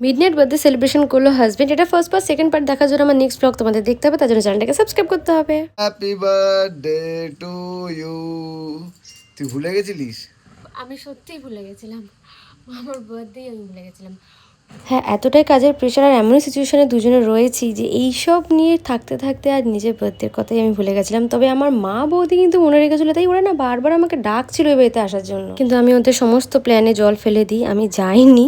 Midnight birthday celebration করলো husband. এটা first part, second part দেখার জন্য আমার নেক্সট ব্লগ তোমাদের দেখতে হবে, তার জন্য চ্যানেলটাকে সাবস্ক্রাইব করতে হবে। Happy birthday to you. তুই ভুলে গেছিলিস? আমি সত্যিই ভুলে গেছিলাম, আমার বার্থডে আমি ভুলে গেছিলাম। হ্যাঁ, এতটাই কাজের প্রেশার আর এমনই সিচুয়েশনে দুজনে রয়েছি যে এইসব নিয়ে থাকতে থাকতে আর নিজের বার্থডের কথাই আমি ভুলে গেছিলাম। তবে আমার মা বৌদি কিন্তু মনে রেখেছিল, তাই ওরা না বারবার আমাকে ডাকছিল এই বাড়িতে আসার জন্য, কিন্তু আমি ওদের সমস্ত প্ল্যানে জল ফেলে দিই, আমি যাইনি।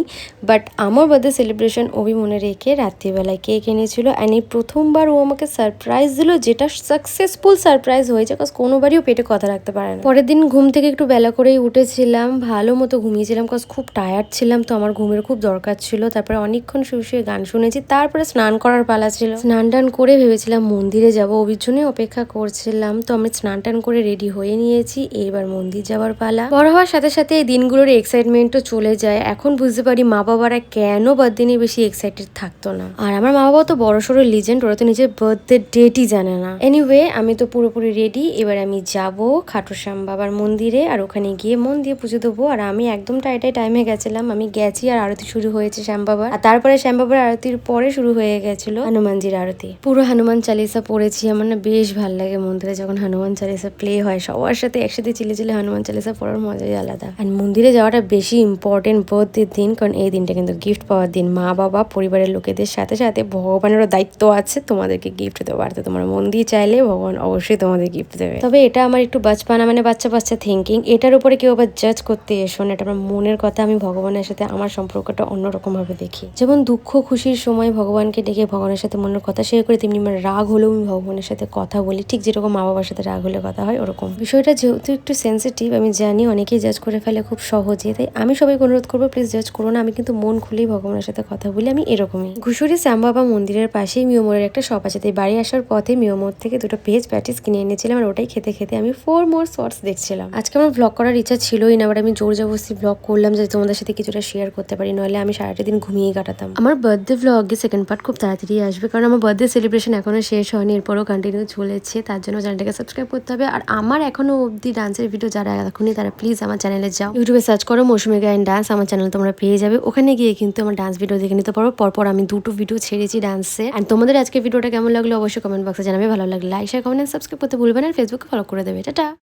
বাট আমার বার্থডে সেলিব্রেশন ওই মনে রেখে রাত্রিবেলায় কেক এনেছিল, অ্যান্ড এই প্রথমবার ও আমাকে সারপ্রাইজ দিল, যেটা সাকসেসফুল সারপ্রাইজ হয়েছে, কারণ কোনোবারই পেটে কথা রাখতে পারে না। পরের দিন ঘুম থেকে একটু বেলা করেই উঠেছিলাম, ভালো মতো ঘুমিয়েছিলাম, কারণ খুব টায়ার্ড ছিলাম, তো আমার ঘুমের খুব দরকার ছিল। তারপরে অনেকক্ষণ শুয়ে শুয়ে গান শুনেছি, তারপরে স্নান করার পালা ছিল। স্নান টান করে ভেবেছিলাম মন্দিরে যাবো, ওর জন্যই অপেক্ষা করছিলাম। তো আমি স্নান টান করে রেডি হয়ে নিয়েছি, এবার মন্দির যাওয়ার পালা। বড় হওয়ার সাথে সাথে এই দিনগুলোর এক্সাইটমেন্টও চলে যায়। এখন বুঝতে পারি মা বাবারা কেন বার্থডে নিয়ে বেশি এক্সাইটেড থাকতো না। আর আমার মা বাবা তো বড় সড়ো লিজেন্ড, ওরা তো নিজের বার্থডে ডেটই জানে না। এনিওয়ে, আমি তো পুরোপুরি রেডি। এবার আমি যাব খাটু শ্যাম বাবার মন্দিরে, আর ওখানে গিয়ে মন দিয়ে পুজো দেবো। আর আমি একদম টাইমে গেছিলাম, আমি গেছি আর আরতি শুরু হয়েছে শ্যাম বাবার। আর তারপরে শ্যাম বাবার আরতির পরে শুরু হয়ে গেছিল হনুমানজির আরতি। পুরো হনুমান চালিসা পড়েছি। আমার না বেশ ভালো লাগে মন্দিরে যখন হনুমান চালিসা প্লে হয়, সবার সাথে একসাথে চিলে চিলে হনুমান চালিসা পড়ার মজাই আলাদা। আর মন্দিরে যাওয়াটা বেশি ইম্পর্টেন্ট বার্থডের দিন, কারণ এই দিনটা কিন্তু গিফট পাওয়ার দিন। মা বাবা পরিবারের লোকেদের সাথে সাথে ভগবানেরও দায়িত্ব আছে তোমাদেরকে গিফট দেওয়ার। তো তোমার মন দিয়ে চাইলে ভগবান অবশ্যই তোমাদের গিফট দেবে। তবে এটা আমার একটু বাচ্চাপানা, মানে বাচ্চা বাচ্চা থিঙ্কিং। এটার উপরে কেউ আবার জাজ করতে এসো না, এটা আমার মনের কথা। আমি ভগবানের সাথে আমার সম্পর্কটা অন্যরকম ভাবে দেখি। যেমন দুঃখ খুশির সময় ভগবানকে ডেকে ভগবানের সাথে মনের কথা শেয়ার করি, তেমনি আমার রাগ হলেও আমি ভগবানের সাথে কথা বলি, ঠিক যেরকম মা বাবার সাথে রাগ হলে কথা হয় ওরকম। বিষয়টা যেহেতু একটু সেন্সিটিভ, আমি জানি অনেকেই জাজ করে ফেলে খুব সহজে, তাই আমি সবাইকে অনুরোধ করবো প্লিজ জাজ করো না। আমি কিন্তু মন খুলেই ভগবানের সাথে কথা বলি, আমি এরকমই। ঘুষুরি শ্যাম বাবা মন্দিরের পাশেই মিওমোড়ের একটা শপ আছে, তাই বাড়ি আসার পথে মিওমোড় থেকে দুটো ভেজ প্যাটিস কিনে এনেছিলাম, আর ওটাই খেতে খেতে আমি 4 more শর্টস দেখছিলাম। আজকে আমার ব্লগ করার ইচ্ছা ছিলই না, বাট আমি জোর জবরদস্তি ব্লগ করলাম যে তোমাদের সাথে কিছুটা শেয়ার করতে পারি, নইলে আমি সারাটা দিন ঘুমিয়ে কাটাতাম। আমার বার্থডে ব্লগে সেকেন্ড পার্ট খুব তাড়াতাড়ি আসবে, কারণ আমার বার্থডে সেলিব্রেশন এখনো শেষ হয়নি, এরপরও কন্টিনিউ চলেছে। তার জন্য চ্যানেলটাকে সাবস্ক্রাইব করতে হবে। আর আমার এখনো অবধি ডান্সের ভিডিও যারা এখনই, তারা প্লিজ আমার চ্যানেলে যাও, ইউটিউবে সার্চ করো মৌসুমী গায়ন ডান্স, আমার চ্যানেল তোমরা পেয়ে যাবে। ওখানে গিয়ে কিন্তু আমার ডান্স ভিডিও দেখে নিতে পারো। পরপর আমি 2টো ভিডিও ছেড়েছি ডান্সে। অ্যান্ড তোমাদের আজকে ভিডিওটা কেমন লাগলো অবশ্যই কমেন্ট বক্সে জানাবে। ভালো লাগলে লাইক শেয়ার কমেন্ট সাবস্ক্রাইব করতে ভুলবে না, ফেসবুকে ফলো করে দেবে। টাটা।